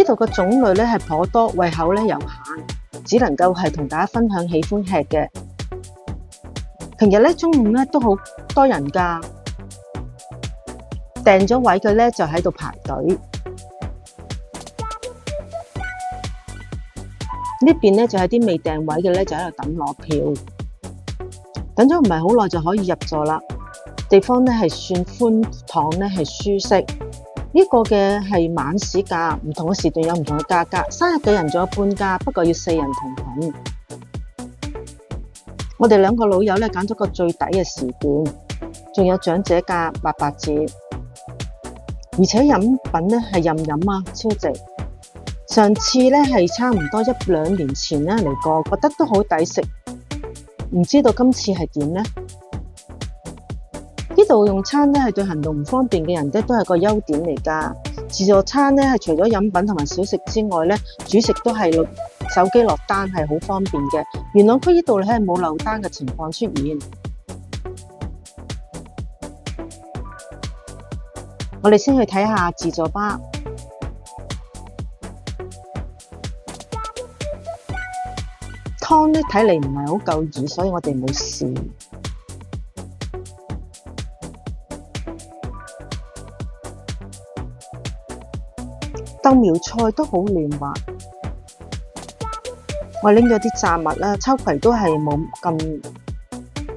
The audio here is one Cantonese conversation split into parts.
呢度嘅種類咧係頗多，胃口咧有限，只能夠係同大家分享喜歡吃嘅。平日咧中午咧都好多人㗎，訂咗位嘅咧就喺度排隊。呢邊咧就係啲未訂位嘅咧就喺度等攞票，等咗唔係好耐就可以入座啦。地方咧係算寬敞咧係舒適。呢個嘅係晚市價，唔同嘅時段有唔同嘅價格。生日嘅人仲有半價，不過要4人同行。我哋2個老友咧揀咗個最抵嘅時段，仲有長者價88折，而且飲品咧係任飲啊，超值。上次咧係差唔多1-2年前咧嚟過，覺得都好抵食。唔知道今次係點呢？呢度用餐咧係對行動唔方便嘅人咧都係個優點嚟㗎。自助餐咧係除咗飲品同埋小食之外咧，主食都係手機落單，係好方便嘅。元朗區呢度咧係冇漏單嘅情況出現。我哋先去睇下自助吧。湯咧睇嚟唔係好夠熱，所以我哋冇試。豆苗菜都好嫩滑，我拎咗啲炸物啦，秋葵都係冇咁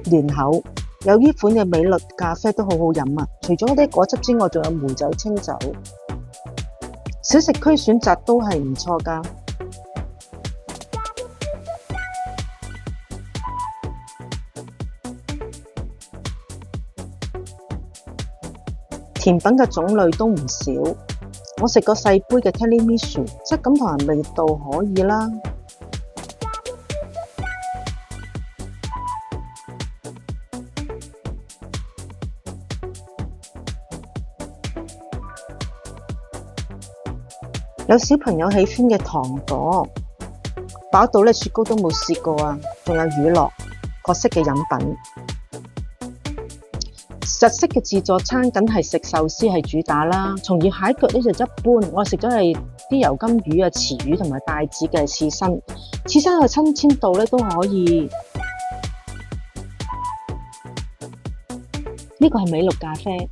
嫩口。有呢款嘅美律咖啡都好好飲啊！除咗啲果汁之外，仲有梅酒、清酒。小食區選擇都係唔錯㗎。甜品嘅種類都唔少。我食過細杯嘅 Tiramisu， 質感同埋味道可以啦。有小朋友喜歡嘅糖果，飽到咧雪糕都冇試過啊！仲有乳酪，各式嘅飲品。日式嘅自助餐梗係食壽司係主打啦，松葉蟹腳呢就一般。我食咗係啲油甘魚啊、池魚同埋帶子嘅刺身，刺身嘅新鮮度咧都可以。呢個係美祿咖啡。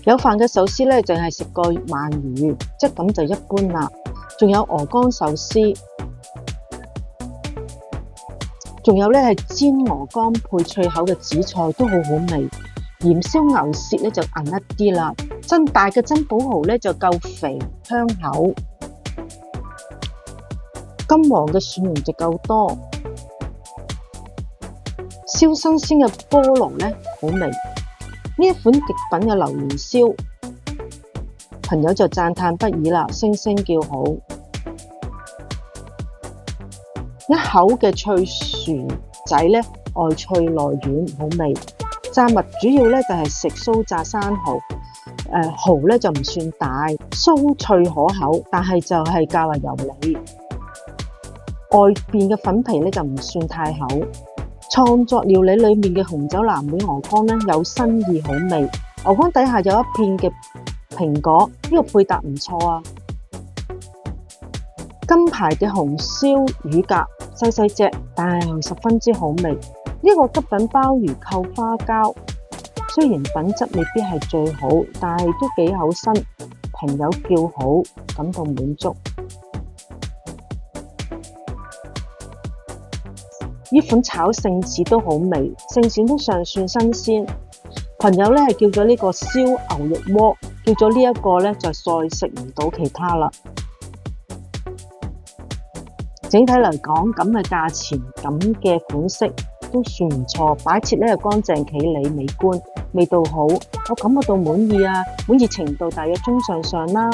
有飯嘅壽司咧，淨係食過鰻魚，質感就一般啦。仲有鵝肝壽司，仲有咧係煎鵝肝配脆口嘅紫菜都好好味。鹽燒牛舌咧就韌一啲啦，大嘅珍寶蠔咧就夠肥香口，金黃嘅蒜蓉就夠多。燒新鮮嘅菠蘿咧好味。呢一款極品嘅榴蓮燒，朋友就讚嘆不已啦，聲聲叫好。一口嘅脆薯仔咧，外脆內軟，好味。炸物主要咧就係食酥炸生蠔，蠔咧就唔算大，酥脆可口，但係就係較為油膩。外邊嘅粉皮咧就唔算太厚。創作料理裏面嘅紅酒藍莓鵝肝咧有新意好味，鵝肝底下有一片嘅蘋果，呢個配搭唔錯啊。金牌嘅紅燒乳鴿細細隻，但係十分之好味。呢個吉品鮑魚扣花膠，雖然品質未必係最好，但係都幾厚身，朋友叫好，感到滿足。呢款炒聖子都好味，聖餡都尚算新鮮。朋友咧係叫咗呢個燒牛肉鍋，叫咗呢一個咧就再食唔到其他啦。整體嚟講，咁嘅價錢，咁嘅款式都算唔錯，擺設咧又乾淨企理美觀，味道好，我感覺到滿意啊，滿意程度大約中上啦。